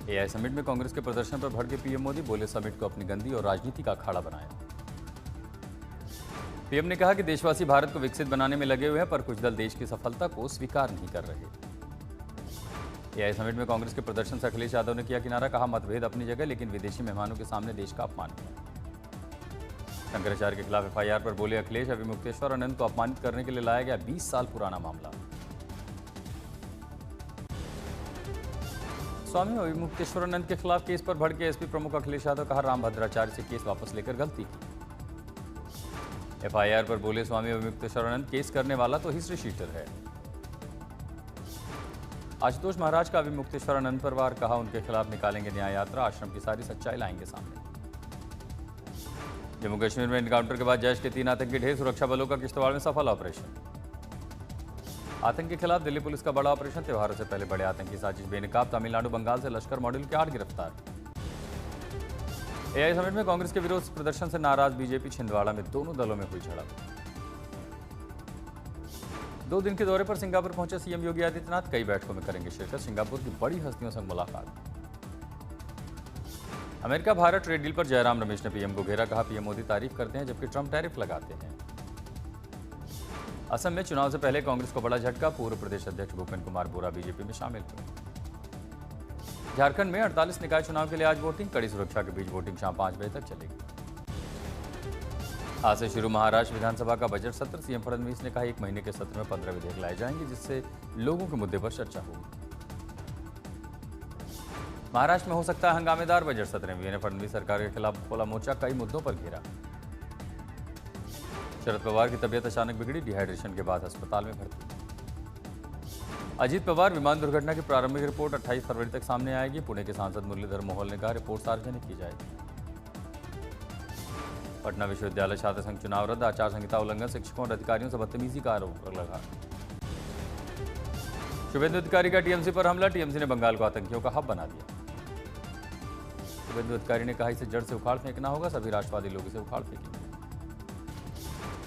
AI summit में कांग्रेस के प्रदर्शन पर भड़के पीएम मोदी, बोले समिट को अपनी गंदी और राजनीति का अखाड़ा बनाया। पीएम ने कहा कि देशवासी भारत को विकसित बनाने में लगे हुए हैं, पर कुछ दल देश की सफलता को स्वीकार नहीं कर रहे। एआई समिट में कांग्रेस के प्रदर्शन से अखिलेश यादव ने किया किनारा, कहा मतभेद अपनी जगह लेकिन विदेशी मेहमानों के सामने देश का अपमान किया। शंकराचार्य के खिलाफ एफआईआर पर बोले अखिलेश, अविमुक्तेश्वर आनंद को अपमानित करने के लिए लाया गया 20 साल पुराना मामला। स्वामी अविमुक्तेश्वरानंद के खिलाफ केस पर भड़के एसपी प्रमुख अखिलेश यादव, कहा रामभद्राचार्य से केस वापस लेकर गलती की। एफआईआर पर बोले स्वामी अविमुक्तेश्वरानंद, केस करने वाला तो हिस्ट्री शीटर है। आशुतोष महाराज का अविमुक्तेश्वरानंद परिवार, कहा उनके खिलाफ निकालेंगे न्याय यात्रा, आश्रम की सारी सच्चाई लाएंगे सामने। जम्मू कश्मीर में एनकाउंटर के बाद जैश के 3 आतंकी ढेर, सुरक्षा बलों का किश्तवाड़ में सफल ऑपरेशन। आतंक के खिलाफ दिल्ली पुलिस का बड़ा ऑपरेशन, त्योहारों से पहले बड़े आतंकी साजिश बेनकाब, तमिलनाडु बंगाल से लश्कर मॉड्यूल के 8 गिरफ्तार। एआई समिट में कांग्रेस के विरोध प्रदर्शन से नाराज बीजेपी, छिंदवाड़ा में दोनों दलों में हुई झड़प। 2 दिन के दौरे पर सिंगापुर पहुंचे सीएम योगी आदित्यनाथ, कई बैठकों में करेंगे शिरकत, सिंगापुर की बड़ी हस्तियों से मुलाकात। अमेरिका भारत ट्रेड डील पर जयराम रमेश ने पीएम को घेरा, कहा पीएम मोदी तारीफ करते हैं जबकि ट्रंप टैरिफ लगाते हैं। असम में चुनाव से पहले कांग्रेस को बड़ा झटका, पूर्व प्रदेश अध्यक्ष भूपेंद्र कुमार बोरा बीजेपी में शामिल हुए। झारखंड में 48 निकाय चुनाव के लिए आज वोटिंग, कड़ी सुरक्षा के बीच वोटिंग शाम 5 बजे तक चलेगी। आज से शुरू महाराष्ट्र विधानसभा का बजट सत्र, सीएम फडणवीस ने कहा 1 महीने के सत्र में 15 विधेयक लाए जाएंगे, जिससे लोगों के मुद्दे पर चर्चा होगी। महाराष्ट्र में हो सकता है हंगामेदार बजट सत्र, एमवीए ने फडणवीस सरकार के खिलाफ खोला मोर्चा, कई मुद्दों पर घेरा। शरद पवार की तबीयत अचानक बिगड़ी, डिहाइड्रेशन के बाद अस्पताल में भर्ती। अजीत पवार विमान दुर्घटना की प्रारंभिक रिपोर्ट 28 फरवरी तक सामने आएगी, पुणे के सांसद मुरलीधर मोहोल ने कहा रिपोर्ट सार्वजनिक की जाएगी। पटना विश्वविद्यालय छात्र संघ चुनाव रद्द, आचार संहिता उल्लंघन, शिक्षकों और अधिकारियों से बदतमीजी का आरोप लगा। शुभेंदु अधिकारी का टीएमसी पर हमला, टीएमसी ने बंगाल को आतंकियों का हब बना दिया। शुभेंदु अधिकारी ने कहा इसे जड़ से उखाड़ फेंकना होगा, सभी राष्ट्रवादी लोग इसे उखाड़ फेंकेंगे।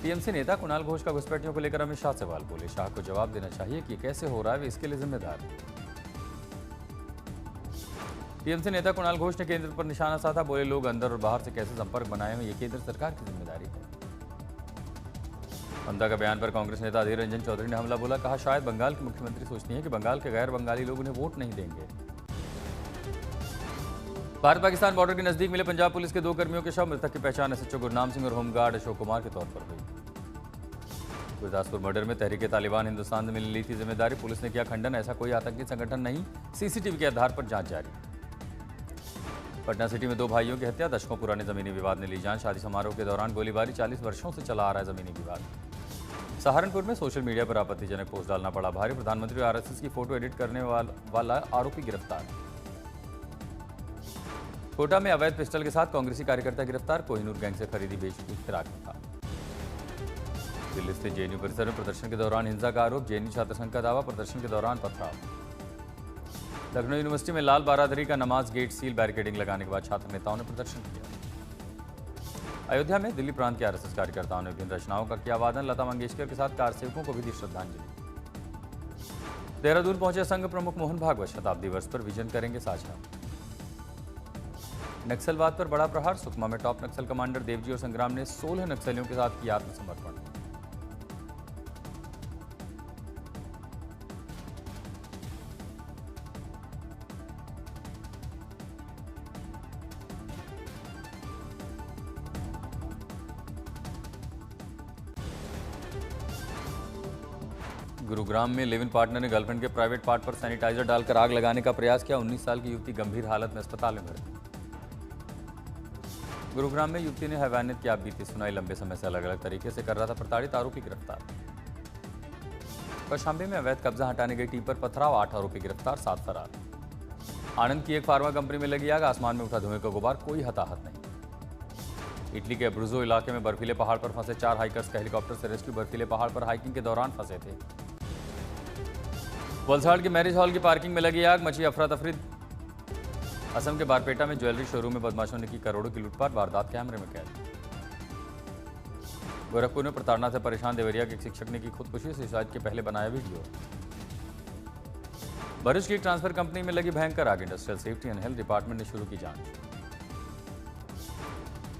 टीएमसी नेता कुणाल घोष का घुसपैठियों को लेकर अमित शाह सवाल, बोले शाह को जवाब देना चाहिए कि कैसे हो रहा है, वे इसके लिए जिम्मेदार हैं। टीएमसी नेता कुणाल घोष ने केंद्र पर निशाना साधा, बोले लोग अंदर और बाहर से कैसे संपर्क बनाए हैं, ये केंद्र सरकार की जिम्मेदारी है। ममता का बयान पर कांग्रेस नेता अधीर रंजन चौधरी ने हमला बोला, कहा शायद बंगाल की मुख्यमंत्री सोचती हैं कि बंगाल के गैर बंगाली लोग उन्हें वोट नहीं देंगे। भारत पाकिस्तान बॉर्डर के नजदीक मिले पंजाब पुलिस के 2 कर्मियों के शव, मृतक की पहचान एसएचओ गुरनाम सिंह और होमगार्ड अशोक कुमार के तौर पर हुई। गुरदासपुर मर्डर में तहरीके तालिबान हिंदुस्तान ने ली थी जिम्मेदारी, पुलिस ने किया खंडन, ऐसा कोई आतंकी संगठन नहीं, सीसीटीवी के आधार पर जांच जारी। पटना सिटी में 2 भाइयों की हत्या, दशकों पुराने जमीनी विवाद ने ली जान, शादी समारोह के दौरान गोलीबारी, 40 वर्षों से चला आ रहा है जमीनी विवाद। सहारनपुर में सोशल मीडिया पर आपत्तिजनक पोस्ट डालना पड़ा भारी, प्रधानमंत्री और आरएसएस की फोटो एडिट करने वाला आरोपी गिरफ्तार। कोटा में अवैध पिस्टल के साथ कांग्रेसी कार्यकर्ता गिरफ्तार, कोहिनूर गैंग से खरीदी बेचने की फिराक में था। दिल्ली स्थित जेएनयू परिसर में प्रदर्शन के दौरान हिंसा का आरोप, जेएनयू छात्र संघ का दावा, प्रदर्शन के दौरान पथराव। लखनऊ यूनिवर्सिटी में लाल बारादरी का नमाज गेट सील, बैरिकेडिंग लगाने के बाद छात्र नेताओं ने प्रदर्शन किया। अयोध्या में दिल्ली प्रांत के आरएसएस कार्यकर्ताओं ने विभिन्न रचनाओं का किया वादन, लता मंगेशकर के साथ कार सेवकों को भी दी श्रद्धांजलि। देहरादून पहुंचे संघ प्रमुख मोहन भागवत, शताब्दी वर्ष पर विजन करेंगे साझा। नक्सलवाद पर बड़ा प्रहार, सुकमा में टॉप नक्सल कमांडर देवजी और संग्राम ने 16 नक्सलियों के साथ किया आत्मसमर्पण। गुरुग्राम में लिव इन पार्टनर ने गर्लफ्रेंड के प्राइवेट पार्ट पर सैनिटाइजर डालकर आग लगाने का प्रयास किया, 19 साल की युवती गंभीर हालत में अस्पताल में भर्ती। गुरुग्राम में युवती ने हैवानियत की आप बीती सुनाई, लंबे समय से अलग अलग तरीके से कर रहा था प्रताड़ित, आरोपी गिरफ्तार। कौशाम्बी में अवैध कब्जा हटाने गई टीम पर पथराव, 8 आरोपी गिरफ्तार, 7 फरार। आनंद की एक फार्मा कंपनी में लगी आग, आसमान में उठा धुएं का गुबार, कोई हताहत नहीं। इटली के अब्रुजो इलाके में बर्फीले पहाड़ पर फंसे 4 हाइकर्स का हेलीकॉप्टर से रेस्क्यू, बर्फीले पहाड़ पर हाइकिंग के दौरान फंसे थे। वलसाड़ के मैरिज हॉल की पार्किंग में लगी आग, मची अफरा तफरी। असम के बारपेटा में ज्वेलरी शोरूम में बदमाशों ने की करोड़ों की लूटपाट, वारदात कैमरे में कैद। गोरखपुर में प्रताड़ना से परेशान देवरिया के एक शिक्षक ने की खुदकुशी, सुसाइड के पहले बनाया वीडियो। भरूच की ट्रांसफर कंपनी में लगी भयंकर आग, industrial safety and health department ने शुरू की जांच।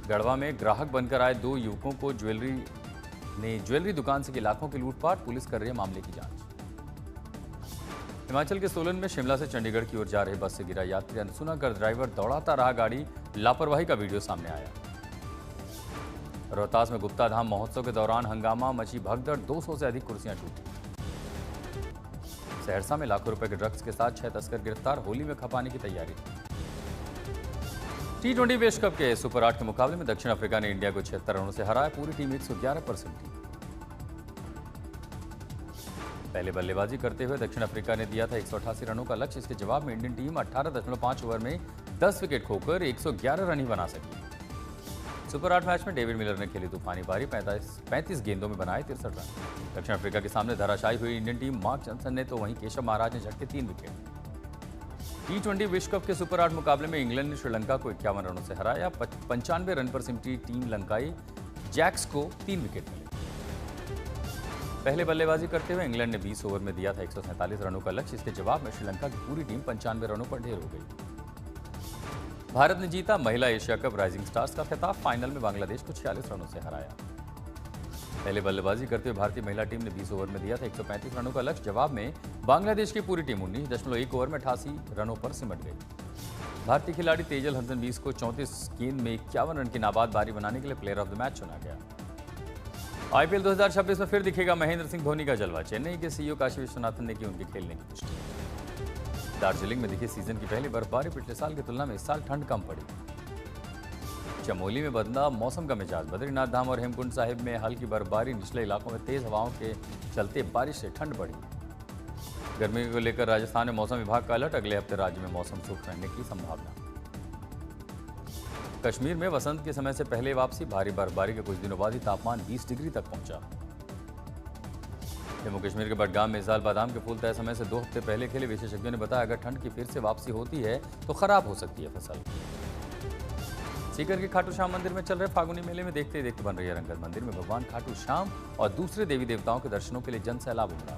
गढ़वा में ग्राहक बनकर आए 2 युवकों को ज्वेलरी दुकान से की लाखों की लूटपाट, पुलिस कर रही है मामले की जांच। हिमाचल के सोलन में शिमला से चंडीगढ़ की ओर जा रहे बस से गिरा यात्री, अनसुना कर ड्राइवर दौड़ाता रहा, गाड़ी लापरवाही का वीडियो सामने आया। रोहतास में गुप्ता धाम महोत्सव के दौरान हंगामा मची भगदड़, 200 से अधिक कुर्सियां टूटी। सहरसा में लाखों रुपए के ड्रग्स के साथ 6 तस्कर गिरफ्तार, होली में खपाने की तैयारी। T20 विश्व कप के सुपर 8 के मुकाबले में दक्षिण अफ्रीका ने इंडिया को 76 रनों से हराया, पूरी टीम 111% थी। पहले बल्लेबाजी करते हुए दक्षिण अफ्रीका ने दिया था 188 रनों का लक्ष्य, इसके जवाब में इंडियन टीम 18.5 ओवर में 10 विकेट खोकर 111 रन ही बना सकी। सुपर 8 मैच में डेविड मिलर ने खेली तूफानी पारी, 35 गेंदों में बनाए 63 रन। दक्षिण अफ्रीका के सामने धराशायी हुई इंडियन टीम, मार्क जॉनसन ने तो वहीं केशव महाराज ने झटके 3 विकेट। T20 विश्व कप के सुपर 8 मुकाबले में इंग्लैंड ने श्रीलंका को 51 रनों से हराया, 95 रन पर सिमटी टीम लंकाई जैक्स को 3 विकेट मिले। पहले बल्लेबाजी करते हुए इंग्लैंड ने 20 ओवर में दिया था 147 रनों का लक्ष्य, इसके जवाब में श्रीलंका की पूरी टीम 95 रनों पर ढेर हो गई। भारत ने जीता महिला एशिया कप राइजिंग स्टार्स का खिताब, फाइनल में बांग्लादेश को 46 रनों से हराया। पहले बल्लेबाजी करते हुए भारतीय महिला टीम ने 20 ओवर में दिया था 135 रनों का लक्ष्य, जवाब में बांग्लादेश की पूरी टीम 19.1 ओवर में 88 रनों पर सिमट गई। भारतीय खिलाड़ी तेजल हसन 20 को 34 गेंद में 51 रन की नाबाद पारी बनाने के लिए प्लेयर ऑफ द मैच चुना गया। IPL 2026 में फिर दिखेगा महेंद्र सिंह धोनी का जलवा, चेन्नई के CEO काशी विश्वनाथन ने की उनके खेलने की पुष्टि। दार्जिलिंग में दिखी सीजन की पहली बर्फबारी, पिछले साल की तुलना में इस साल ठंड कम पड़ी। चमोली में बदला मौसम का मिजाज, बद्रीनाथ धाम और हेमकुंड साहिब में हल्की बर्फबारी, निचले इलाकों में तेज हवाओं के चलते बारिश से ठंड बढ़ी। गर्मी को लेकर राजस्थान में मौसम विभाग का अलर्ट, अगले हफ्ते राज्य में मौसम शुष्क रहने की संभावना। कश्मीर में वसंत के समय से पहले वापसी, भारी बर्फबारी के कुछ दिनों बाद ही तापमान 20 डिग्री तक पहुंचा। जम्मू कश्मीर के बडगाम में इस साल बादाम के फूल तय समय से 2 हफ्ते पहले खेले, विशेषज्ञों ने बताया अगर ठंड की फिर से वापसी होती है तो खराब हो सकती है फसल। सीकर के खाटू श्याम मंदिर में चल रहे फागुनी मेले में देखते ही देखते बन रही है रंगत। मंदिर में भगवान खाटू श्याम और दूसरे देवी देवताओं के दर्शनों के लिए जन सैलाब उमड़ा।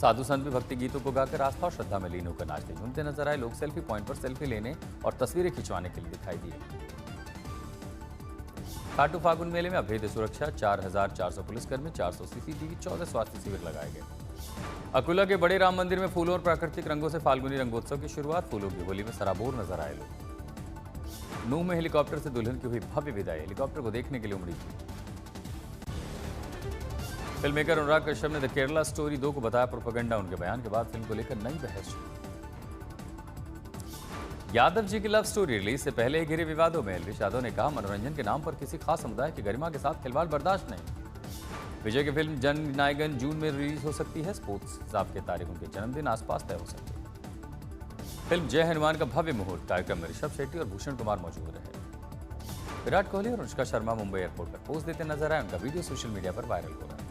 साधु संत भी भक्ति गीतों को गाकर आस्था और श्रद्धा में लीन होकर नाचते झूमते नजर आए। लोग सेल्फी पॉइंट पर सेल्फी लेने और तस्वीरें खिंचवाने के लिए दिखाई दिए। खाटू फागुन मेले में अभेद्य सुरक्षा, 4400 पुलिसकर्मी, 400 CCTV, 14 स्वास्थ्य शिविर लगाए गए। अकोला के बड़े राम मंदिर में फूलों और प्राकृतिक रंगों से फाल्गुनी रंगोत्सव की शुरुआत, फूलों की होली में सराबोर नजर आए लोग। नूह में हेलीकॉप्टर से दुल्हन की हुई भव्य विदाई, हेलीकॉप्टर को देखने के लिए उमड़ी थी। फिल्म मेकर अनुराग कश्यप ने द केरला स्टोरी 2 को बताया प्रोपेगेंडा, उनके बयान के बाद फिल्म को लेकर नई बहस। यादव जी की लव स्टोरी रिलीज से पहले ही घिरे विवादों में, एलविश यादव ने कहा मनोरंजन के नाम पर किसी खास समुदाय की गरिमा के साथ खिलवाड़ बर्दाश्त नहीं। विजय की फिल्म जन नायकन जून में रिलीज हो सकती है, स्पोर्ट्स हिसाब के तारीख उनके जन्मदिन आसपास तय हो सकती है। फिल्म जय हनुमान का भव्य मुहूर्त, कार्यक्रम में ऋषभ शेट्टी और भूषण कुमार मौजूद रहे। विराट कोहली और अनुष्का शर्मा मुंबई एयरपोर्ट पर पोज देते नजर आए, उनका वीडियो सोशल मीडिया पर वायरल हो रहा है।